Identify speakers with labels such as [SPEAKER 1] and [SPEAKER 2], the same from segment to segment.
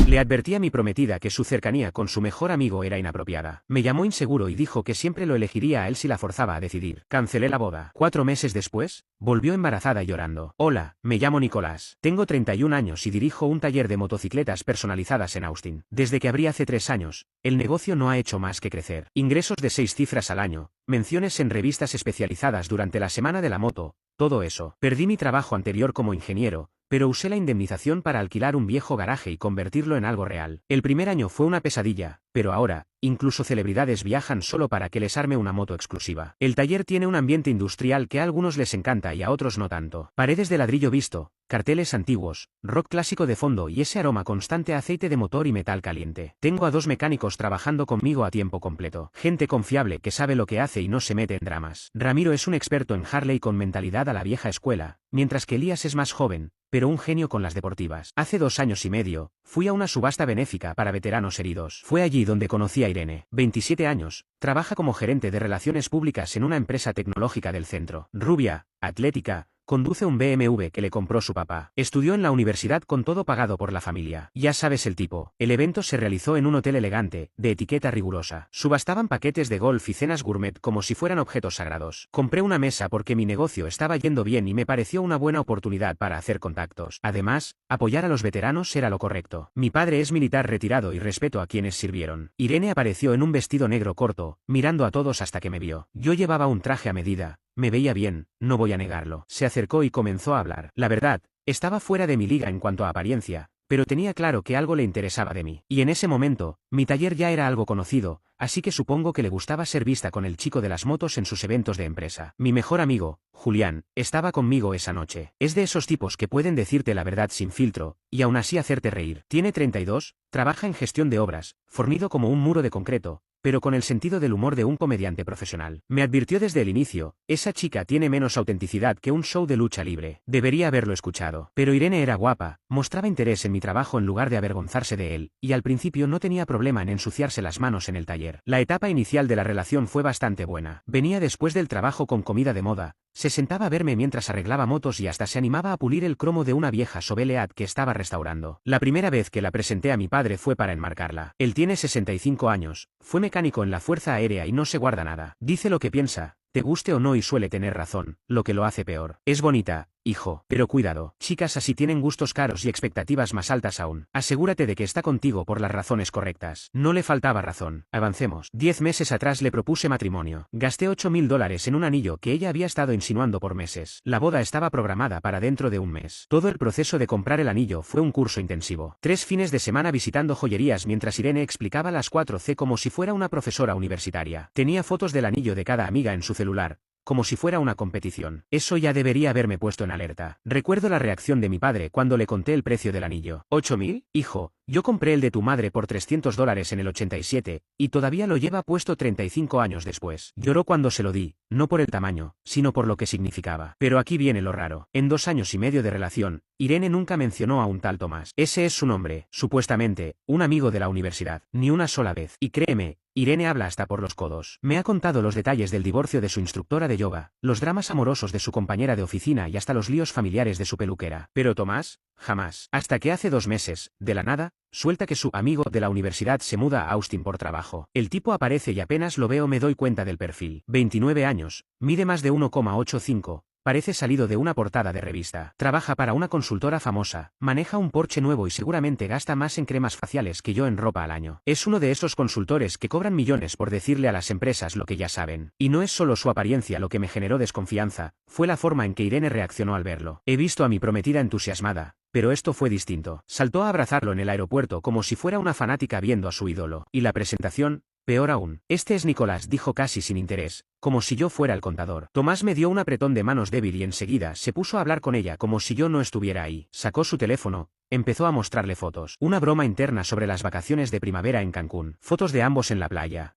[SPEAKER 1] Le advertí a mi prometida que su cercanía con su mejor amigo era inapropiada. Me llamó inseguro y dijo que siempre lo elegiría a él si la forzaba a decidir. Cancelé la boda. 4 meses después, volvió embarazada y llorando. Hola, me llamo Nicolás. Tengo 31 años y dirijo un taller de motocicletas personalizadas en Austin. Desde que abrí hace 3 años, el negocio no ha hecho más que crecer. Ingresos de 6 cifras al año, menciones en revistas especializadas durante la semana de la moto, todo eso. Perdí mi trabajo anterior como ingeniero, pero usé la indemnización para alquilar un viejo garaje y convertirlo en algo real. El primer año fue una pesadilla, pero ahora, incluso celebridades viajan solo para que les arme una moto exclusiva. El taller tiene un ambiente industrial que a algunos les encanta y a otros no tanto. Paredes de ladrillo visto, carteles antiguos, rock clásico de fondo y ese aroma constante a aceite de motor y metal caliente. Tengo a 2 mecánicos trabajando conmigo a tiempo completo. Gente confiable que sabe lo que hace y no se mete en dramas. Ramiro es un experto en Harley con mentalidad a la vieja escuela, mientras que Elías es más joven, pero un genio con las deportivas. Hace 2 años y medio, fui a una subasta benéfica para veteranos heridos. Fue allí donde conocí a Irene. 27 años, trabaja como gerente de relaciones públicas en una empresa tecnológica del centro. Rubia, atlética, conduce un BMW que le compró su papá. Estudió en la universidad con todo pagado por la familia. Ya sabes el tipo. El evento se realizó en un hotel elegante, de etiqueta rigurosa. Subastaban paquetes de golf y cenas gourmet como si fueran objetos sagrados. Compré una mesa porque mi negocio estaba yendo bien y me pareció una buena oportunidad para hacer contactos. Además, apoyar a los veteranos era lo correcto. Mi padre es militar retirado y respeto a quienes sirvieron. Irene apareció en un vestido negro corto, mirando a todos hasta que me vio. Yo llevaba un traje a medida. Me veía bien, no voy a negarlo. Se acercó y comenzó a hablar. La verdad, estaba fuera de mi liga en cuanto a apariencia, pero tenía claro que algo le interesaba de mí. Y en ese momento, mi taller ya era algo conocido, así que supongo que le gustaba ser vista con el chico de las motos en sus eventos de empresa. Mi mejor amigo, Julián, estaba conmigo esa noche. Es de esos tipos que pueden decirte la verdad sin filtro, y aún así hacerte reír. Tiene 32, trabaja en gestión de obras, fornido como un muro de concreto, pero con el sentido del humor de un comediante profesional. Me advirtió desde el inicio, esa chica tiene menos autenticidad que un show de lucha libre. Debería haberlo escuchado. Pero Irene era guapa, mostraba interés en mi trabajo en lugar de avergonzarse de él, y al principio no tenía problema en ensuciarse las manos en el taller. La etapa inicial de la relación fue bastante buena. Venía después del trabajo con comida de moda, se sentaba a verme mientras arreglaba motos y hasta se animaba a pulir el cromo de una vieja Chevrolet que estaba restaurando. La primera vez que la presenté a mi padre fue para enmarcarla. Él tiene 65 años, fue mecánico en la Fuerza Aérea y no se guarda nada. Dice lo que piensa, te guste o no, y suele tener razón, lo que lo hace peor. Es bonita, hijo, pero cuidado, chicas así tienen gustos caros y expectativas más altas aún. Asegúrate de que está contigo por las razones correctas. No le faltaba razón. Avancemos. 10 meses atrás le propuse matrimonio. Gasté $8.000 en un anillo que ella había estado insinuando por meses. La boda estaba programada para dentro de un mes. Todo el proceso de comprar el anillo fue un curso intensivo. 3 fines de semana visitando joyerías mientras Irene explicaba las 4C como si fuera una profesora universitaria. Tenía fotos del anillo de cada amiga en su celular, como si fuera una competición. Eso ya debería haberme puesto en alerta. Recuerdo la reacción de mi padre cuando le conté el precio del anillo. ¿8.000? Hijo, yo compré el de tu madre por $300 en el 87, y todavía lo lleva puesto 35 años después. Lloró cuando se lo di, no por el tamaño, sino por lo que significaba. Pero aquí viene lo raro. En 2 años y medio de relación, Irene nunca mencionó a un tal Tomás. Ese es su nombre, supuestamente, un amigo de la universidad. Ni una sola vez. Y créeme, Irene habla hasta por los codos. Me ha contado los detalles del divorcio de su instructora de yoga, los dramas amorosos de su compañera de oficina y hasta los líos familiares de su peluquera. Pero Tomás, jamás. Hasta que hace 2 meses, de la nada, suelta que su amigo de la universidad se muda a Austin por trabajo. El tipo aparece y apenas lo veo me doy cuenta del perfil. 29 años, mide más de 1,85. Parece salido de una portada de revista. Trabaja para una consultora famosa, maneja un Porsche nuevo y seguramente gasta más en cremas faciales que yo en ropa al año. Es uno de esos consultores que cobran millones por decirle a las empresas lo que ya saben. Y no es solo su apariencia lo que me generó desconfianza, fue la forma en que Irene reaccionó al verlo. He visto a mi prometida entusiasmada, pero esto fue distinto. Saltó a abrazarlo en el aeropuerto como si fuera una fanática viendo a su ídolo. Y la presentación, peor aún. Este es Nicolás, dijo casi sin interés, como si yo fuera el contador. Tomás me dio un apretón de manos débil y enseguida se puso a hablar con ella como si yo no estuviera ahí. Sacó su teléfono, empezó a mostrarle fotos. Una broma interna sobre las vacaciones de primavera en Cancún. Fotos de ambos en la playa.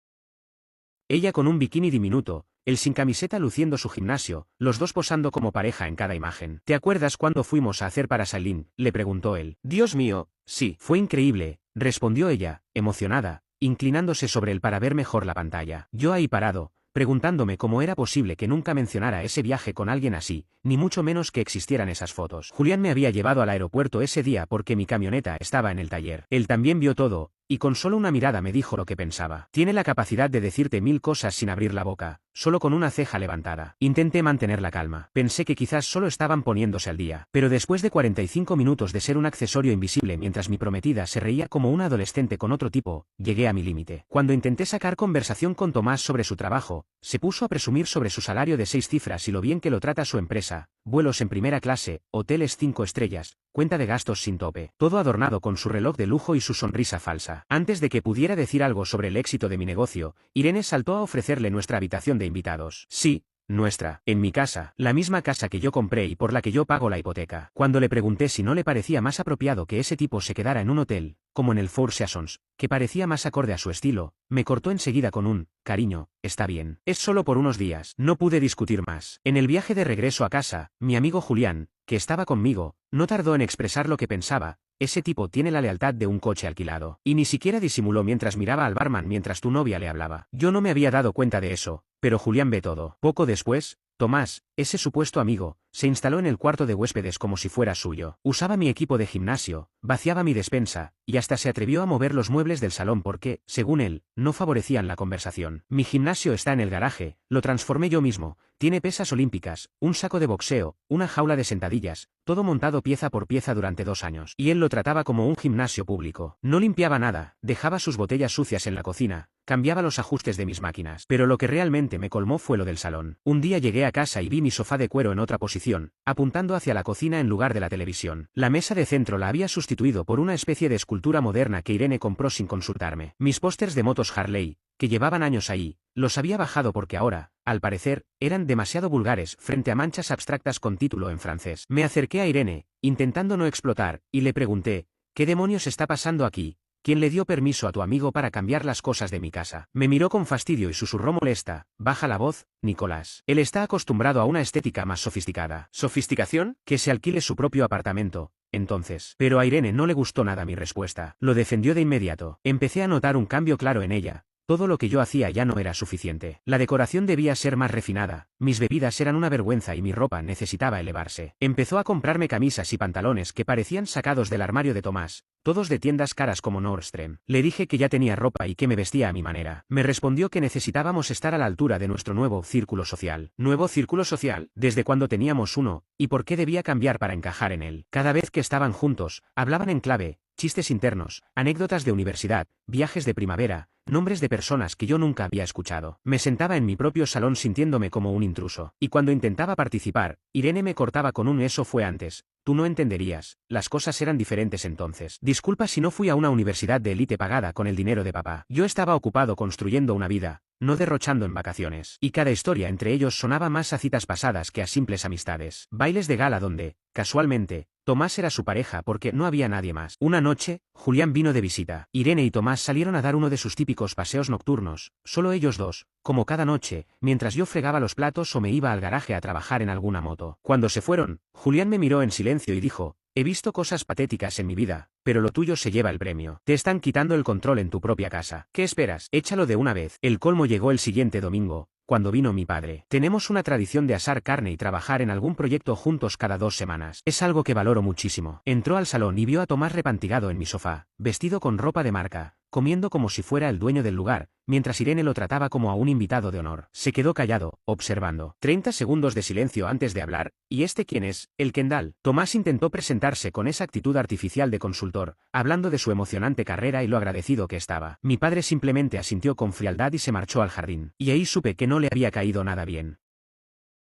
[SPEAKER 1] Ella con un bikini diminuto, él sin camiseta luciendo su gimnasio, los dos posando como pareja en cada imagen. ¿Te acuerdas cuando fuimos a hacer parasailing?, le preguntó él. Dios mío, sí. Fue increíble, respondió ella, emocionada, inclinándose sobre él para ver mejor la pantalla. Yo ahí parado, preguntándome cómo era posible que nunca mencionara ese viaje con alguien así, ni mucho menos que existieran esas fotos. Julián me había llevado al aeropuerto ese día porque mi camioneta estaba en el taller. Él también vio todo, y con solo una mirada me dijo lo que pensaba. Tiene la capacidad de decirte 1000 cosas sin abrir la boca, solo con una ceja levantada. Intenté mantener la calma. Pensé que quizás solo estaban poniéndose al día. Pero después de 45 minutos de ser un accesorio invisible mientras mi prometida se reía como una adolescente con otro tipo, llegué a mi límite. Cuando intenté sacar conversación con Tomás sobre su trabajo, se puso a presumir sobre su salario de 6 cifras y lo bien que lo trata su empresa, vuelos en primera clase, hoteles 5 estrellas, cuenta de gastos sin tope, todo adornado con su reloj de lujo y su sonrisa falsa. Antes de que pudiera decir algo sobre el éxito de mi negocio, Irene saltó a ofrecerle nuestra habitación de invitados. Sí, nuestra, en mi casa, la misma casa que yo compré y por la que yo pago la hipoteca. Cuando le pregunté si no le parecía más apropiado que ese tipo se quedara en un hotel, como en el Four Seasons, que parecía más acorde a su estilo, me cortó enseguida con un, cariño, está bien. Es solo por unos días. No pude discutir más. En el viaje de regreso a casa, mi amigo Julián, que estaba conmigo, no tardó en expresar lo que pensaba. Ese tipo tiene la lealtad de un coche alquilado. Y ni siquiera disimuló mientras miraba al barman mientras tu novia le hablaba. Yo no me había dado cuenta de eso, pero Julián ve todo. Poco después, Tomás, ese supuesto amigo, se instaló en el cuarto de huéspedes como si fuera suyo. Usaba mi equipo de gimnasio, vaciaba mi despensa, y hasta se atrevió a mover los muebles del salón porque, según él, no favorecían la conversación. Mi gimnasio está en el garaje, lo transformé yo mismo, tiene pesas olímpicas, un saco de boxeo, una jaula de sentadillas, todo montado pieza por pieza durante 2 años. Y él lo trataba como un gimnasio público. No limpiaba nada, dejaba sus botellas sucias en la cocina, cambiaba los ajustes de mis máquinas. Pero lo que realmente me colmó fue lo del salón. Un día llegué a casa y vi mi sofá de cuero en otra posición, apuntando hacia la cocina en lugar de la televisión. La mesa de centro la había sustituido por una especie de escultura moderna que Irene compró sin consultarme. Mis pósters de motos Harley, que llevaban años ahí, los había bajado porque ahora, al parecer, eran demasiado vulgares frente a manchas abstractas con título en francés. Me acerqué a Irene, intentando no explotar, y le pregunté, ¿qué demonios está pasando aquí? ¿Quién le dio permiso a tu amigo para cambiar las cosas de mi casa? Me miró con fastidio y susurró molesta, baja la voz, Nicolás. Él está acostumbrado a una estética más sofisticada. ¿Sofisticación? Que se alquile su propio apartamento, entonces. Pero a Irene no le gustó nada mi respuesta. Lo defendió de inmediato. Empecé a notar un cambio claro en ella. Todo lo que yo hacía ya no era suficiente. La decoración debía ser más refinada, mis bebidas eran una vergüenza y mi ropa necesitaba elevarse. Empezó a comprarme camisas y pantalones que parecían sacados del armario de Tomás, todos de tiendas caras como Nordstrom. Le dije que ya tenía ropa y que me vestía a mi manera. Me respondió que necesitábamos estar a la altura de nuestro nuevo círculo social. ¿Nuevo círculo social? ¿Desde cuándo teníamos uno? ¿Y por qué debía cambiar para encajar en él? Cada vez que estaban juntos, hablaban en clave, chistes internos, anécdotas de universidad, viajes de primavera, nombres de personas que yo nunca había escuchado. Me sentaba en mi propio salón sintiéndome como un intruso. Y cuando intentaba participar, Irene me cortaba con un eso fue antes. Tú no entenderías, las cosas eran diferentes entonces. Disculpa si no fui a una universidad de élite pagada con el dinero de papá. Yo estaba ocupado construyendo una vida, no derrochando en vacaciones. Y cada historia entre ellos sonaba más a citas pasadas que a simples amistades. Bailes de gala donde, casualmente, Tomás era su pareja porque no había nadie más. Una noche, Julián vino de visita. Irene y Tomás salieron a dar uno de sus típicos paseos nocturnos, solo ellos dos, como cada noche, mientras yo fregaba los platos o me iba al garaje a trabajar en alguna moto. Cuando se fueron, Julián me miró en silencio y dijo, he visto cosas patéticas en mi vida, pero lo tuyo se lleva el premio. Te están quitando el control en tu propia casa. ¿Qué esperas? Échalo de una vez. El colmo llegó el siguiente domingo, cuando vino mi padre. Tenemos una tradición de asar carne y trabajar en algún proyecto juntos cada 2 semanas. Es algo que valoro muchísimo. Entró al salón y vio a Tomás repantigado en mi sofá, vestido con ropa de marca, comiendo como si fuera el dueño del lugar, mientras Irene lo trataba como a un invitado de honor. Se quedó callado, observando. 30 segundos de silencio antes de hablar. ¿Y este quién es? El Kendall. Tomás intentó presentarse con esa actitud artificial de consultor, hablando de su emocionante carrera y lo agradecido que estaba. Mi padre simplemente asintió con frialdad y se marchó al jardín. Y ahí supe que no le había caído nada bien.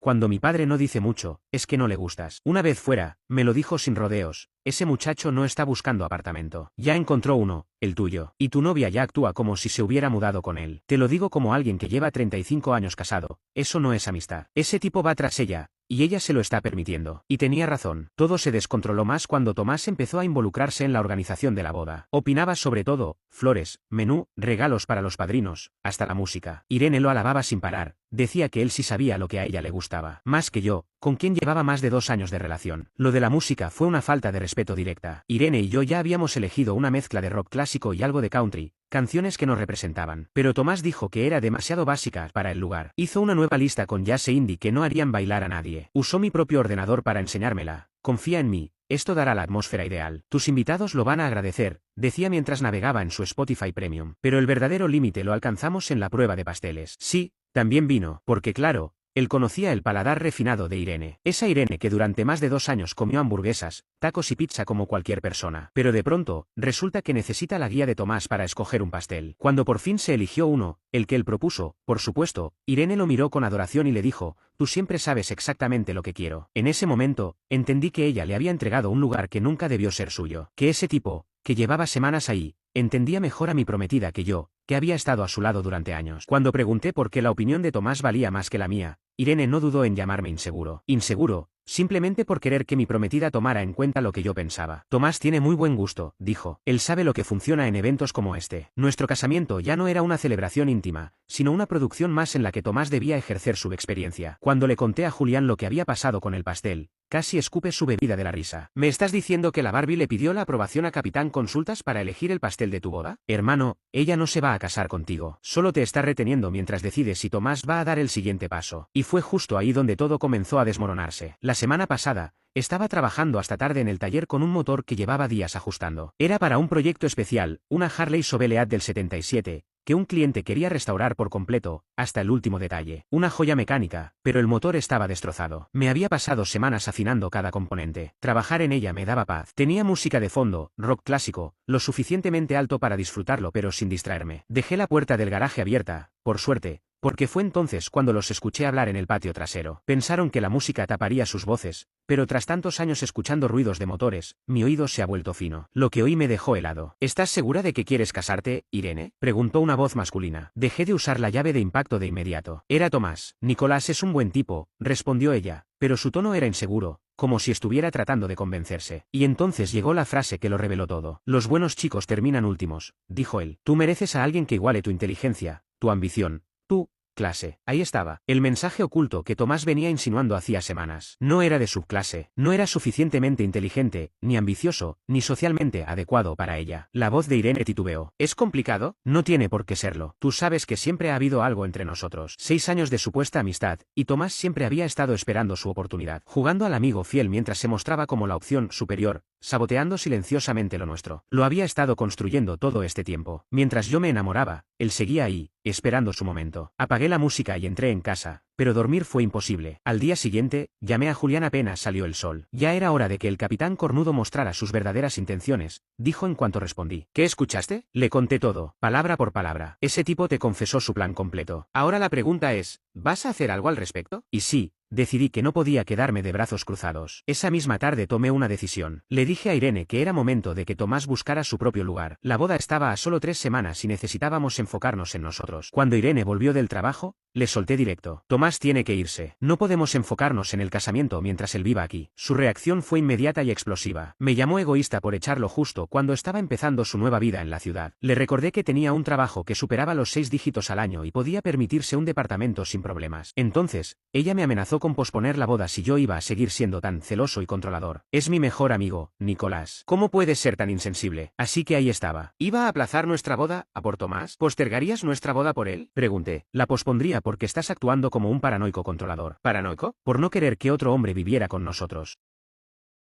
[SPEAKER 1] Cuando mi padre no dice mucho, es que no le gustas. Una vez fuera, me lo dijo sin rodeos, ese muchacho no está buscando apartamento. Ya encontró uno, el tuyo. Y tu novia ya actúa como si se hubiera mudado con él. Te lo digo como alguien que lleva 35 años casado, eso no es amistad. Ese tipo va tras ella, y ella se lo está permitiendo. Y tenía razón. Todo se descontroló más cuando Tomás empezó a involucrarse en la organización de la boda. Opinaba sobre todo, flores, menú, regalos para los padrinos, hasta la música. Irene lo alababa sin parar, decía que él sí sabía lo que a ella le gustaba. Más que yo, con quien llevaba más de 2 años de relación. Lo de la música fue una falta de respeto directa. Irene y yo ya habíamos elegido una mezcla de rock clásico y algo de country, canciones que nos representaban. Pero Tomás dijo que era demasiado básica para el lugar. Hizo una nueva lista con jazz e indie que no harían bailar a nadie. Usó mi propio ordenador para enseñármela. Confía en mí. Esto dará la atmósfera ideal. Tus invitados lo van a agradecer, decía mientras navegaba en su Spotify Premium. Pero el verdadero límite lo alcanzamos en la prueba de pasteles. Sí, también vino, porque claro, él conocía el paladar refinado de Irene. Esa Irene que durante más de 2 años comió hamburguesas, tacos y pizza como cualquier persona. Pero de pronto, resulta que necesita la guía de Tomás para escoger un pastel. Cuando por fin se eligió uno, el que él propuso, por supuesto, Irene lo miró con adoración y le dijo, tú siempre sabes exactamente lo que quiero. En ese momento, entendí que ella le había entregado un lugar que nunca debió ser suyo. Que ese tipo, que llevaba semanas ahí, entendía mejor a mi prometida que yo, que había estado a su lado durante años. Cuando pregunté por qué la opinión de Tomás valía más que la mía, Irene no dudó en llamarme inseguro. Inseguro, simplemente por querer que mi prometida tomara en cuenta lo que yo pensaba. Tomás tiene muy buen gusto, dijo. Él sabe lo que funciona en eventos como este. Nuestro casamiento ya no era una celebración íntima, sino una producción más en la que Tomás debía ejercer su experiencia. Cuando le conté a Julián lo que había pasado con el pastel, casi escupe su bebida de la risa. ¿Me estás diciendo que la Barbie le pidió la aprobación a Capitán Consultas para elegir el pastel de tu boda? Hermano, ella no se va a casar contigo. Solo te está reteniendo mientras decide si Tomás va a dar el siguiente paso. Y fue justo ahí donde todo comenzó a desmoronarse. La semana pasada, estaba trabajando hasta tarde en el taller con un motor que llevaba días ajustando. Era para un proyecto especial, una Harley Chevrolet del 77, que un cliente quería restaurar por completo, hasta el último detalle. Una joya mecánica, pero el motor estaba destrozado. Me había pasado semanas afinando cada componente. Trabajar en ella me daba paz. Tenía música de fondo, rock clásico, lo suficientemente alto para disfrutarlo pero sin distraerme. Dejé la puerta del garaje abierta, por suerte, porque fue entonces cuando los escuché hablar en el patio trasero. Pensaron que la música taparía sus voces, pero tras tantos años escuchando ruidos de motores, mi oído se ha vuelto fino. Lo que oí me dejó helado. ¿Estás segura de que quieres casarte, Irene? Preguntó una voz masculina. Dejé de usar la llave de impacto de inmediato. Era Tomás. Nicolás es un buen tipo, respondió ella, pero su tono era inseguro, como si estuviera tratando de convencerse. Y entonces llegó la frase que lo reveló todo. Los buenos chicos terminan últimos, dijo él. Tú mereces a alguien que iguale tu inteligencia, tu ambición, tu clase. Ahí estaba, el mensaje oculto que Tomás venía insinuando hacía semanas. No era de su clase, no era suficientemente inteligente, ni ambicioso, ni socialmente adecuado para ella. La voz de Irene titubeó. ¿Es complicado? No tiene por qué serlo. Tú sabes que siempre ha habido algo entre nosotros. 6 años de supuesta amistad, y Tomás siempre había estado esperando su oportunidad, jugando al amigo fiel mientras se mostraba como la opción superior, saboteando silenciosamente lo nuestro. Lo había estado construyendo todo este tiempo. Mientras yo me enamoraba, él seguía ahí, esperando su momento. Apagué la música y entré en casa, pero dormir fue imposible. Al día siguiente, llamé a Julián apenas salió el sol. Ya era hora de que el capitán cornudo mostrara sus verdaderas intenciones, dijo en cuanto respondí. ¿Qué escuchaste? Le conté todo, palabra por palabra. Ese tipo te confesó su plan completo. Ahora la pregunta es, ¿vas a hacer algo al respecto? Y sí. Decidí que no podía quedarme de brazos cruzados. Esa misma tarde tomé una decisión. Le dije a Irene que era momento de que Tomás buscara su propio lugar. La boda estaba a solo 3 semanas y necesitábamos enfocarnos en nosotros. Cuando Irene volvió del trabajo, le solté directo. Tomás tiene que irse. No podemos enfocarnos en el casamiento mientras él viva aquí. Su reacción fue inmediata y explosiva. Me llamó egoísta por echarlo justo cuando estaba empezando su nueva vida en la ciudad. Le recordé que tenía un trabajo que superaba los 6 dígitos al año y podía permitirse un departamento sin problemas. Entonces, ella me amenazó con posponer la boda si yo iba a seguir siendo tan celoso y controlador. Es mi mejor amigo, Nicolás. ¿Cómo puedes ser tan insensible? Así que ahí estaba. ¿Iba a aplazar nuestra boda, a por Tomás? ¿Postergarías nuestra boda por él? Pregunté. La pospondría porque estás actuando como un paranoico controlador. ¿Paranoico? Por no querer que otro hombre viviera con nosotros.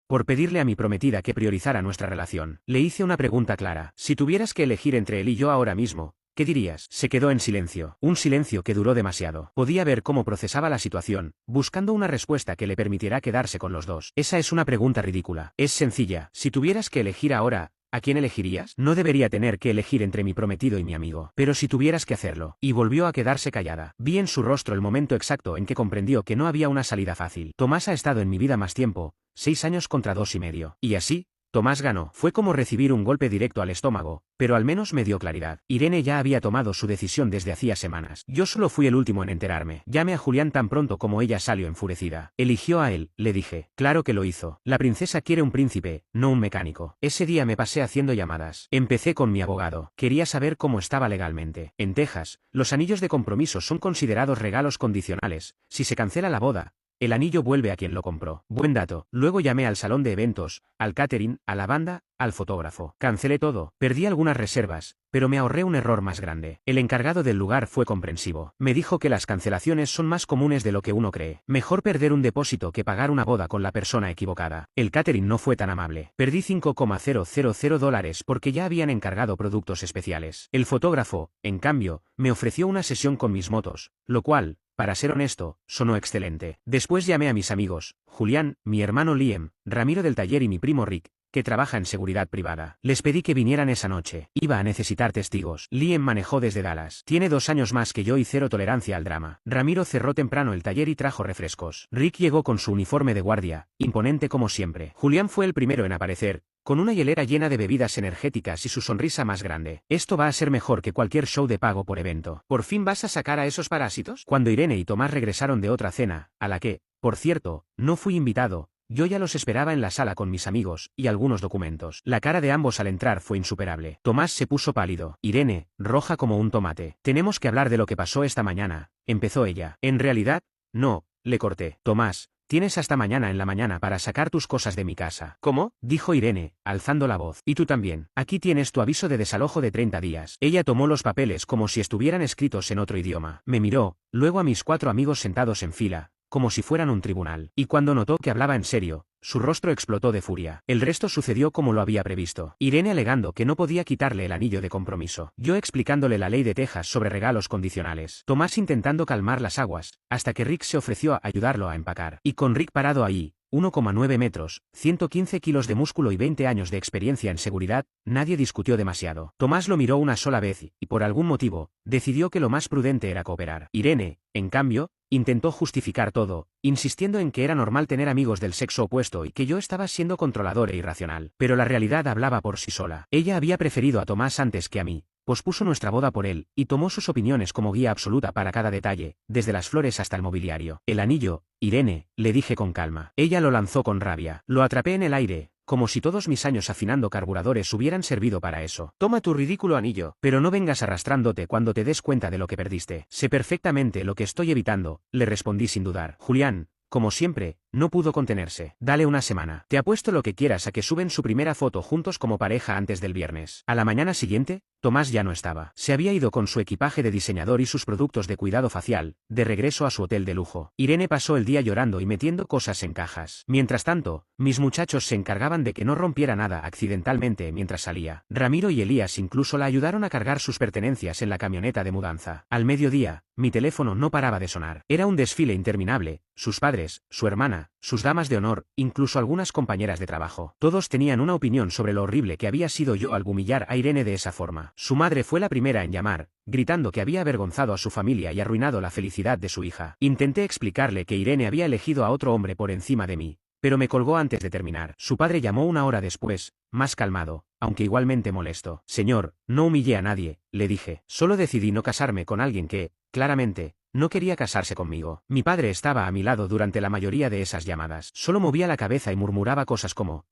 [SPEAKER 1] Por pedirle a mi prometida que priorizara nuestra relación. Le hice una pregunta clara. Si tuvieras que elegir entre él y yo ahora mismo, ¿qué dirías? Se quedó en silencio, un silencio que duró demasiado. Podía ver cómo procesaba la situación, buscando una respuesta que le permitiera quedarse con los dos. Esa es una pregunta ridícula. Es sencilla. Si tuvieras que elegir ahora, ¿a quién elegirías? No debería tener que elegir entre mi prometido y mi amigo. Pero si tuvieras que hacerlo. Y volvió a quedarse callada. Vi en su rostro el momento exacto en que comprendió que no había una salida fácil. Tomás ha estado en mi vida más tiempo, 6 años contra 2 y medio. Y así, Tomás ganó. Fue como recibir un golpe directo al estómago, pero al menos me dio claridad. Irene ya había tomado su decisión desde hacía semanas. Yo solo fui el último en enterarme. Llamé a Julián tan pronto como ella salió enfurecida. Eligió a él, le dije. Claro que lo hizo. La princesa quiere un príncipe, no un mecánico. Ese día me pasé haciendo llamadas. Empecé con mi abogado. Quería saber cómo estaba legalmente. En Texas, los anillos de compromiso son considerados regalos condicionales. Si se cancela la boda, El anillo vuelve a quien lo compró. Buen dato. Luego llamé al salón de eventos, al catering, a la banda, al fotógrafo. Cancelé todo. Perdí algunas reservas, pero me ahorré un error más grande. El encargado del lugar fue comprensivo. Me dijo que las cancelaciones son más comunes de lo que uno cree. Mejor perder un depósito que pagar una boda con la persona equivocada. El catering no fue tan amable. Perdí $5,000 porque ya habían encargado productos especiales. El fotógrafo, en cambio, me ofreció una sesión con mis motos, lo cual, para ser honesto, sonó excelente. Después llamé a mis amigos, Julián, mi hermano Liam, Ramiro del taller y mi primo Rick, que trabaja en seguridad privada. Les pedí que vinieran esa noche. Iba a necesitar testigos. Liam manejó desde Dallas. Tiene 2 años más que yo y cero tolerancia al drama. Ramiro cerró temprano el taller y trajo refrescos. Rick llegó con su uniforme de guardia, imponente como siempre. Julián fue el primero en aparecer, con una hielera llena de bebidas energéticas y su sonrisa más grande. Esto va a ser mejor que cualquier show de pago por evento. ¿Por fin vas a sacar a esos parásitos? Cuando Irene y Tomás regresaron de otra cena, a la que, por cierto, no fui invitado, yo ya los esperaba en la sala con mis amigos y algunos documentos. La cara de ambos al entrar fue insuperable. Tomás se puso pálido. Irene, roja como un tomate. Tenemos que hablar de lo que pasó esta mañana, empezó ella. En realidad, no, le corté. Tomás, tienes hasta mañana en la mañana para sacar tus cosas de mi casa. ¿Cómo? Dijo Irene, alzando la voz. Y tú también. Aquí tienes tu aviso de desalojo de 30 días. Ella tomó los papeles como si estuvieran escritos en otro idioma. Me miró, luego a mis 4 amigos sentados en fila, como si fueran un tribunal. Y cuando notó que hablaba en serio, su rostro explotó de furia. El resto sucedió como lo había previsto. Irene alegando que no podía quitarle el anillo de compromiso. Yo explicándole la ley de Texas sobre regalos condicionales. Tomás intentando calmar las aguas, hasta que Rick se ofreció a ayudarlo a empacar. Y con Rick parado ahí, 1,9 metros, 115 kilos de músculo y 20 años de experiencia en seguridad, nadie discutió demasiado. Tomás lo miró una sola vez y, por algún motivo, decidió que lo más prudente era cooperar. Irene, en cambio, intentó justificar todo, insistiendo en que era normal tener amigos del sexo opuesto y que yo estaba siendo controlador e irracional. Pero la realidad hablaba por sí sola. Ella había preferido a Tomás antes que a mí, pospuso nuestra boda por él, y tomó sus opiniones como guía absoluta para cada detalle, desde las flores hasta el mobiliario. El anillo, Irene, le dije con calma. Ella lo lanzó con rabia. Lo atrapé en el aire, como si todos mis años afinando carburadores hubieran servido para eso. Toma tu ridículo anillo, pero no vengas arrastrándote cuando te des cuenta de lo que perdiste. Sé perfectamente lo que estoy evitando, le respondí sin dudar. Julián, como siempre, no pudo contenerse. Dale una semana. Te apuesto lo que quieras a que suben su primera foto juntos como pareja antes del viernes. A la mañana siguiente, Tomás ya no estaba. Se había ido con su equipaje de diseñador y sus productos de cuidado facial, de regreso a su hotel de lujo. Irene pasó el día llorando y metiendo cosas en cajas. Mientras tanto, mis muchachos se encargaban de que no rompiera nada accidentalmente mientras salía. Ramiro y Elías incluso la ayudaron a cargar sus pertenencias en la camioneta de mudanza. Al mediodía, mi teléfono no paraba de sonar. Era un desfile interminable. Sus padres, su hermana, sus damas de honor, incluso algunas compañeras de trabajo. Todos tenían una opinión sobre lo horrible que había sido yo al humillar a Irene de esa forma. Su madre fue la primera en llamar, gritando que había avergonzado a su familia y arruinado la felicidad de su hija. Intenté explicarle que Irene había elegido a otro hombre por encima de mí, pero me colgó antes de terminar. Su padre llamó una hora después, más calmado, aunque igualmente molesto. Señor, no humillé a nadie, le dije. Solo decidí no casarme con alguien que, claramente, no quería casarse conmigo. Mi padre estaba a mi lado durante la mayoría de esas llamadas. Solo movía la cabeza y murmuraba cosas como: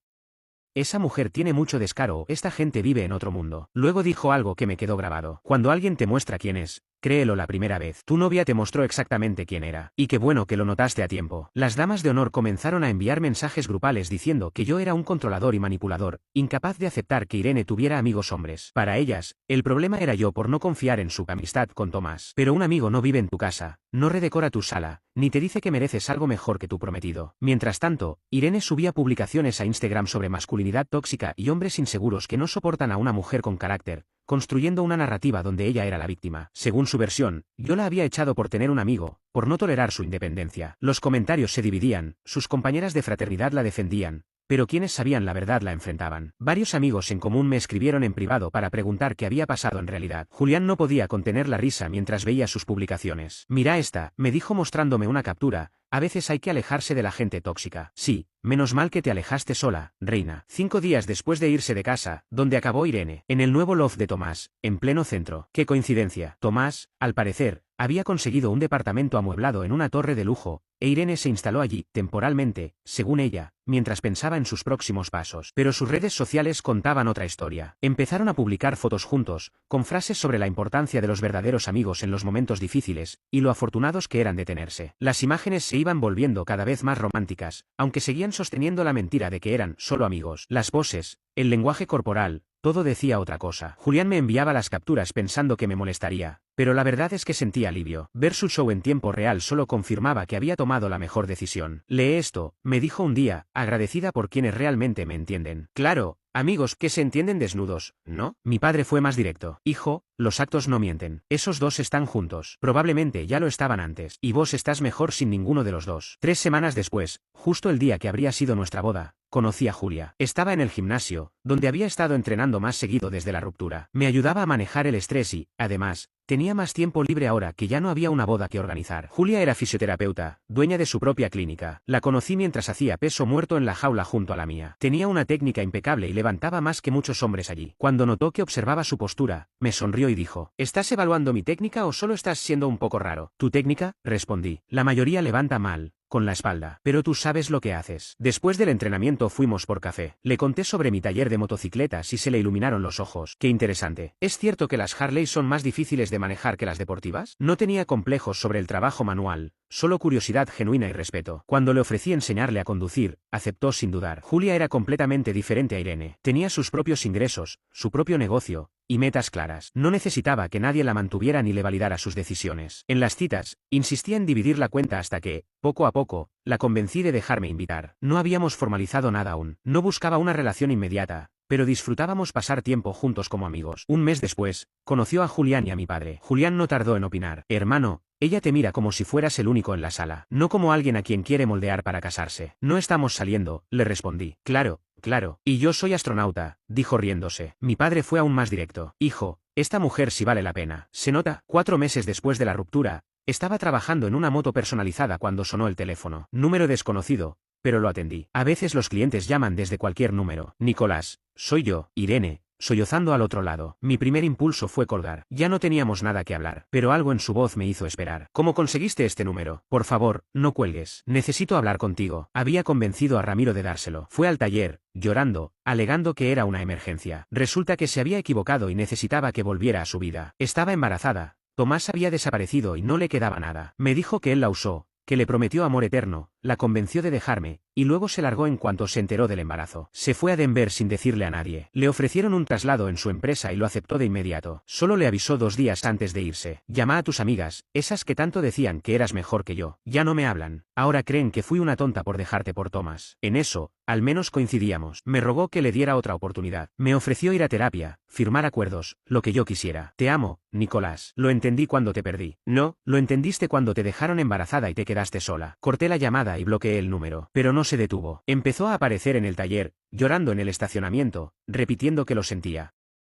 [SPEAKER 1] esa mujer tiene mucho descaro, esta gente vive en otro mundo. Luego dijo algo que me quedó grabado. Cuando alguien te muestra quién es, créelo la primera vez. Tu novia te mostró exactamente quién era. Y qué bueno que lo notaste a tiempo. Las damas de honor comenzaron a enviar mensajes grupales diciendo que yo era un controlador y manipulador, incapaz de aceptar que Irene tuviera amigos hombres. Para ellas, el problema era yo por no confiar en su amistad con Tomás. Pero un amigo no vive en tu casa, no redecora tu sala, ni te dice que mereces algo mejor que tu prometido. Mientras tanto, Irene subía publicaciones a Instagram sobre masculinidad tóxica y hombres inseguros que no soportan a una mujer con carácter, construyendo una narrativa donde ella era la víctima. Según su versión, yo la había echado por tener un amigo, por no tolerar su independencia. Los comentarios se dividían, sus compañeras de fraternidad la defendían, pero quienes sabían la verdad la enfrentaban. Varios amigos en común me escribieron en privado para preguntar qué había pasado en realidad. Julián no podía contener la risa mientras veía sus publicaciones. Mira esta, me dijo mostrándome una captura. A veces hay que alejarse de la gente tóxica. Sí, menos mal que te alejaste sola, reina. 5 días después de irse de casa, donde acabó Irene, en el nuevo loft de Tomás, en pleno centro. ¡Qué coincidencia! Tomás, al parecer, había conseguido un departamento amueblado en una torre de lujo, e Irene se instaló allí, temporalmente, según ella, mientras pensaba en sus próximos pasos. Pero sus redes sociales contaban otra historia. Empezaron a publicar fotos juntos, con frases sobre la importancia de los verdaderos amigos en los momentos difíciles, y lo afortunados que eran de tenerse. Las imágenes se iban volviendo cada vez más románticas, aunque seguían sosteniendo la mentira de que eran solo amigos. Las poses, el lenguaje corporal, todo decía otra cosa. Julián me enviaba las capturas pensando que me molestaría, pero la verdad es que sentía alivio. Ver su show en tiempo real solo confirmaba que había tomado la mejor decisión. Lee esto, me dijo un día, agradecida por quienes realmente me entienden. Claro, amigos que se entienden desnudos, ¿no? Mi padre fue más directo. Hijo, los actos no mienten. Esos dos están juntos. Probablemente ya lo estaban antes. Y vos estás mejor sin ninguno de los dos. 3 semanas después, justo el día que habría sido nuestra boda, conocí a Julia. Estaba en el gimnasio, donde había estado entrenando más seguido desde la ruptura. Me ayudaba a manejar el estrés y, además, tenía más tiempo libre ahora que ya no había una boda que organizar. Julia era fisioterapeuta, dueña de su propia clínica. La conocí mientras hacía peso muerto en la jaula junto a la mía. Tenía una técnica impecable y levantaba más que muchos hombres allí. Cuando notó que observaba su postura, me sonrió y dijo: ¿estás evaluando mi técnica o solo estás siendo un poco raro? ¿Tu técnica? Respondí. La mayoría levanta mal, con la espalda. Pero tú sabes lo que haces. Después del entrenamiento fuimos por café. Le conté sobre mi taller de motocicletas y se le iluminaron los ojos. Qué interesante. ¿Es cierto que las Harley son más difíciles de manejar que las deportivas? No tenía complejos sobre el trabajo manual, solo curiosidad genuina y respeto. Cuando le ofrecí enseñarle a conducir, aceptó sin dudar. Julia era completamente diferente a Irene. Tenía sus propios ingresos, su propio negocio, y metas claras. No necesitaba que nadie la mantuviera ni le validara sus decisiones. En las citas, insistía en dividir la cuenta hasta que, poco a poco, la convencí de dejarme invitar. No habíamos formalizado nada aún. No buscaba una relación inmediata, pero disfrutábamos pasar tiempo juntos como amigos. Un mes después, conoció a Julián y a mi padre. Julián no tardó en opinar. Hermano, ella te mira como si fueras el único en la sala, no como alguien a quien quiere moldear para casarse. No estamos saliendo, le respondí. Claro, claro. Y yo soy astronauta, dijo riéndose. Mi padre fue aún más directo. Hijo, esta mujer sí vale la pena. Se nota. 4 meses después de la ruptura, estaba trabajando en una moto personalizada cuando sonó el teléfono. Número desconocido, pero lo atendí. A veces los clientes llaman desde cualquier número. Nicolás, soy yo. Irene, sollozando al otro lado. Mi primer impulso fue colgar. Ya no teníamos nada que hablar, pero algo en su voz me hizo esperar. ¿Cómo conseguiste este número? Por favor, no cuelgues. Necesito hablar contigo. Había convencido a Ramiro de dárselo. Fue al taller, llorando, alegando que era una emergencia. Resulta que se había equivocado y necesitaba que volviera a su vida. Estaba embarazada. Tomás había desaparecido y no le quedaba nada. Me dijo que él la usó, que le prometió amor eterno, la convenció de dejarme, y luego se largó en cuanto se enteró del embarazo. Se fue a Denver sin decirle a nadie. Le ofrecieron un traslado en su empresa y lo aceptó de inmediato. Solo le avisó 2 días antes de irse. Llama a tus amigas, esas que tanto decían que eras mejor que yo. Ya no me hablan. Ahora creen que fui una tonta por dejarte por Tomás. En eso, al menos coincidíamos. Me rogó que le diera otra oportunidad. Me ofreció ir a terapia, firmar acuerdos, lo que yo quisiera. Te amo, Nicolás. Lo entendí cuando te perdí. No, lo entendiste cuando te dejaron embarazada y te quedaste sola. Corté la llamada y bloqueé el número. Pero no se detuvo. Empezó a aparecer en el taller, llorando en el estacionamiento, repitiendo que lo sentía.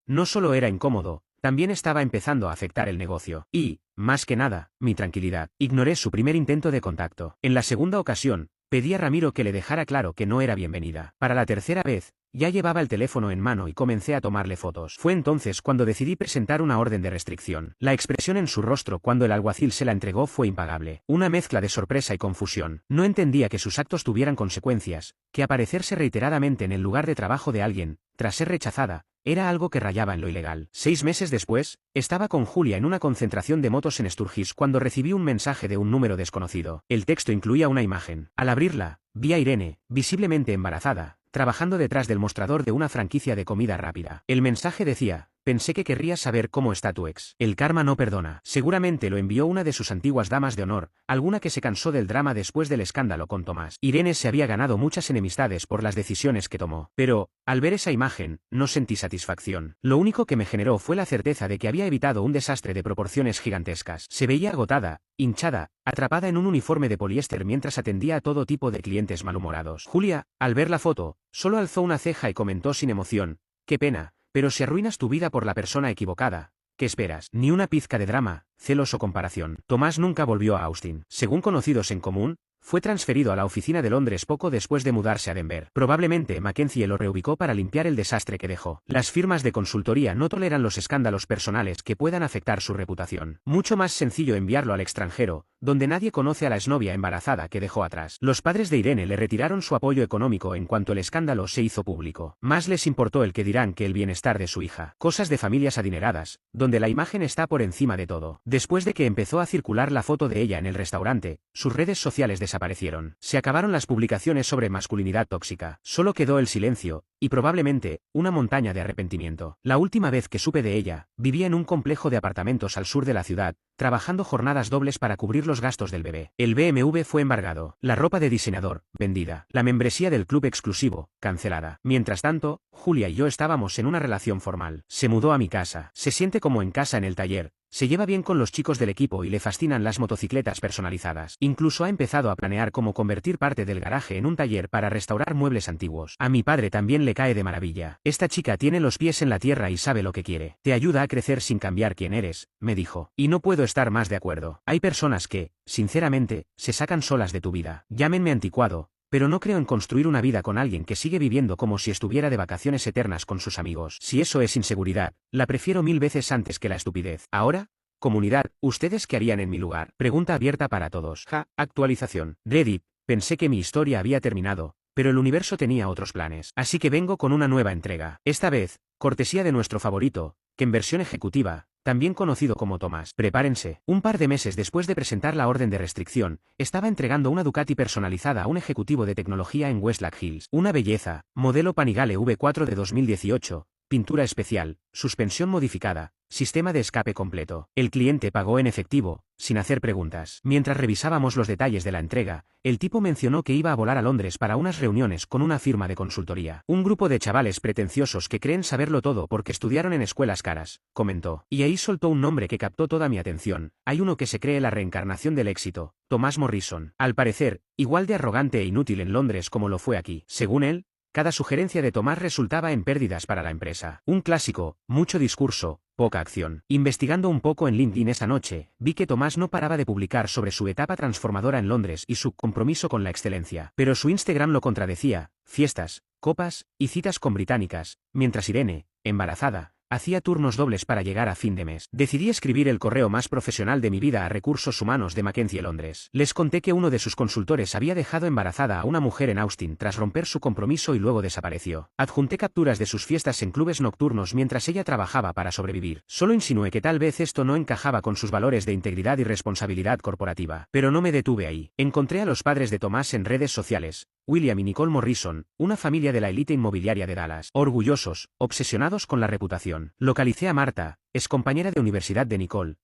[SPEAKER 1] No solo era incómodo, también estaba empezando a afectar el negocio. Y, más que nada, mi tranquilidad. Ignoré su primer intento de contacto. En la segunda ocasión, pedí a Ramiro que le dejara claro que no era bienvenida. Para la tercera vez, ya llevaba el teléfono en mano y comencé a tomarle fotos. Fue entonces cuando decidí presentar una orden de restricción. La expresión en su rostro cuando el alguacil se la entregó fue impagable. Una mezcla de sorpresa y confusión. No entendía que sus actos tuvieran consecuencias, que aparecerse reiteradamente en el lugar de trabajo de alguien, tras ser rechazada, era algo que rayaba en lo ilegal. 6 meses después, estaba con Julia en una concentración de motos en Sturgis cuando recibí un mensaje de un número desconocido. El texto incluía una imagen. Al abrirla, vi a Irene, visiblemente embarazada, trabajando detrás del mostrador de una franquicia de comida rápida. El mensaje decía: pensé que querrías saber cómo está tu ex. El karma no perdona. Seguramente lo envió una de sus antiguas damas de honor, alguna que se cansó del drama después del escándalo con Tomás. Irene se había ganado muchas enemistades por las decisiones que tomó. Pero, al ver esa imagen, no sentí satisfacción. Lo único que me generó fue la certeza de que había evitado un desastre de proporciones gigantescas. Se veía agotada, hinchada, atrapada en un uniforme de poliéster mientras atendía a todo tipo de clientes malhumorados. Julia, al ver la foto, solo alzó una ceja y comentó sin emoción: qué pena. Pero si arruinas tu vida por la persona equivocada, ¿qué esperas? Ni una pizca de drama, celos o comparación. Tomás nunca volvió a Austin. Según conocidos en común, fue transferido a la oficina de Londres poco después de mudarse a Denver. Probablemente Mackenzie lo reubicó para limpiar el desastre que dejó. Las firmas de consultoría no toleran los escándalos personales que puedan afectar su reputación. Mucho más sencillo enviarlo al extranjero, donde nadie conoce a la exnovia embarazada que dejó atrás. Los padres de Irene le retiraron su apoyo económico en cuanto el escándalo se hizo público. Más les importó el que dirán que el bienestar de su hija. Cosas de familias adineradas, donde la imagen está por encima de todo. Después de que empezó a circular la foto de ella en el restaurante, sus redes sociales desaparecieron. Se acabaron las publicaciones sobre masculinidad tóxica. Solo quedó el silencio, y probablemente, una montaña de arrepentimiento. La última vez que supe de ella, vivía en un complejo de apartamentos al sur de la ciudad, trabajando jornadas dobles para cubrir los gastos del bebé. El BMW fue embargado, la ropa de diseñador, vendida, la membresía del club exclusivo, cancelada. Mientras tanto, Julia y yo estábamos en una relación formal. Se mudó a mi casa, se siente como en casa en el taller. Se lleva bien con los chicos del equipo y le fascinan las motocicletas personalizadas. Incluso ha empezado a planear cómo convertir parte del garaje en un taller para restaurar muebles antiguos. A mi padre también le cae de maravilla. Esta chica tiene los pies en la tierra y sabe lo que quiere. Te ayuda a crecer sin cambiar quién eres, me dijo. Y no puedo estar más de acuerdo. Hay personas que, sinceramente, se sacan solas de tu vida. Llámenme anticuado, pero no creo en construir una vida con alguien que sigue viviendo como si estuviera de vacaciones eternas con sus amigos. Si eso es inseguridad, la prefiero 1000 veces antes que la estupidez. Ahora, comunidad, ¿ustedes qué harían en mi lugar? Pregunta abierta para todos. Actualización. Reddit, pensé que mi historia había terminado, pero el universo tenía otros planes. Así que vengo con una nueva entrega. Esta vez, cortesía de nuestro favorito, que en versión ejecutiva, también conocido como Tomás. Prepárense. Un par de meses después de presentar la orden de restricción, estaba entregando una Ducati personalizada a un ejecutivo de tecnología en Westlack Hills. Una belleza, modelo Panigale V4 de 2018, pintura especial, suspensión modificada, sistema de escape completo. El cliente pagó en efectivo, sin hacer preguntas. Mientras revisábamos los detalles de la entrega, el tipo mencionó que iba a volar a Londres para unas reuniones con una firma de consultoría. Un grupo de chavales pretenciosos que creen saberlo todo porque estudiaron en escuelas caras, comentó. Y ahí soltó un nombre que captó toda mi atención. Hay uno que se cree la reencarnación del éxito, Tomás Morrison. Al parecer, igual de arrogante e inútil en Londres como lo fue aquí. Según él, cada sugerencia de Tomás resultaba en pérdidas para la empresa. Un clásico, mucho discurso, poca acción. Investigando un poco en LinkedIn esa noche, vi que Tomás no paraba de publicar sobre su etapa transformadora en Londres y su compromiso con la excelencia. Pero su Instagram lo contradecía: fiestas, copas y citas con británicas, mientras Irene, embarazada, hacía turnos dobles para llegar a fin de mes. Decidí escribir el correo más profesional de mi vida a Recursos Humanos de Mackenzie Londres. Les conté que uno de sus consultores había dejado embarazada a una mujer en Austin tras romper su compromiso y luego desapareció. Adjunté capturas de sus fiestas en clubes nocturnos mientras ella trabajaba para sobrevivir. Solo insinué que tal vez esto no encajaba con sus valores de integridad y responsabilidad corporativa. Pero no me detuve ahí. Encontré a los padres de Tomás en redes sociales, William y Nicole Morrison, una familia de la élite inmobiliaria de Dallas. Orgullosos, obsesionados con la reputación. Localicé a Marta, excompañera de universidad de Nicole,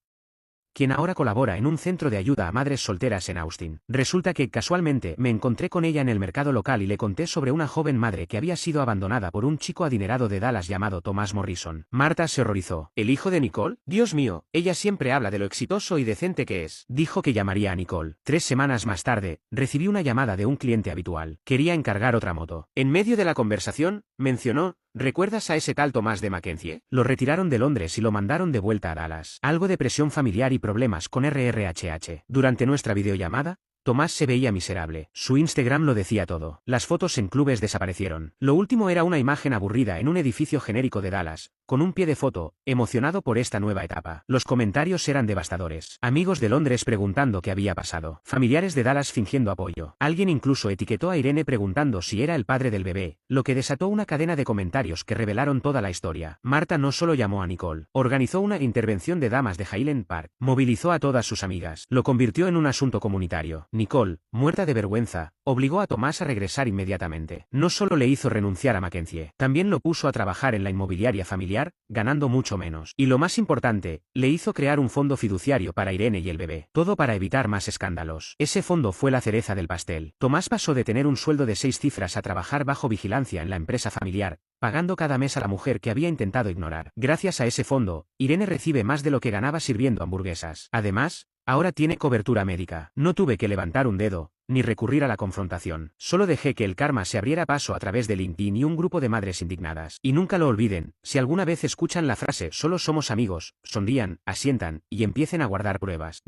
[SPEAKER 1] quien ahora colabora en un centro de ayuda a madres solteras en Austin. Resulta que, casualmente, me encontré con ella en el mercado local y le conté sobre una joven madre que había sido abandonada por un chico adinerado de Dallas llamado Tomás Morrison. Marta se horrorizó. ¿El hijo de Nicole? Dios mío, ella siempre habla de lo exitoso y decente que es. Dijo que llamaría a Nicole. 3 semanas más tarde, recibí una llamada de un cliente habitual. Quería encargar otra moto. En medio de la conversación, mencionó: ¿recuerdas a ese tal Tomás de Mackenzie? Lo retiraron de Londres y lo mandaron de vuelta a Dallas. Algo de presión familiar y problemas con RRHH. Durante nuestra videollamada, Tomás se veía miserable. Su Instagram lo decía todo. Las fotos en clubes desaparecieron. Lo último era una imagen aburrida en un edificio genérico de Dallas, con un pie de foto, emocionado por esta nueva etapa. Los comentarios eran devastadores. Amigos de Londres preguntando qué había pasado. Familiares de Dallas fingiendo apoyo. Alguien incluso etiquetó a Irene preguntando si era el padre del bebé, lo que desató una cadena de comentarios que revelaron toda la historia. Marta no solo llamó a Nicole, organizó una intervención de damas de Highland Park, movilizó a todas sus amigas, lo convirtió en un asunto comunitario. Nicole, muerta de vergüenza, obligó a Tomás a regresar inmediatamente. No solo le hizo renunciar a Mackenzie, también lo puso a trabajar en la inmobiliaria familiar, ganando mucho menos. Y lo más importante, le hizo crear un fondo fiduciario para Irene y el bebé. Todo para evitar más escándalos. Ese fondo fue la cereza del pastel. Tomás pasó de tener un sueldo de 6 cifras a trabajar bajo vigilancia en la empresa familiar, pagando cada mes a la mujer que había intentado ignorar. Gracias a ese fondo, Irene recibe más de lo que ganaba sirviendo hamburguesas. Además, ahora tiene cobertura médica. No tuve que levantar un dedo, ni recurrir a la confrontación. Solo dejé que el karma se abriera paso a través de LinkedIn y un grupo de madres indignadas. Y nunca lo olviden, si alguna vez escuchan la frase "solo somos amigos", sonrían, asientan, y empiecen a guardar pruebas.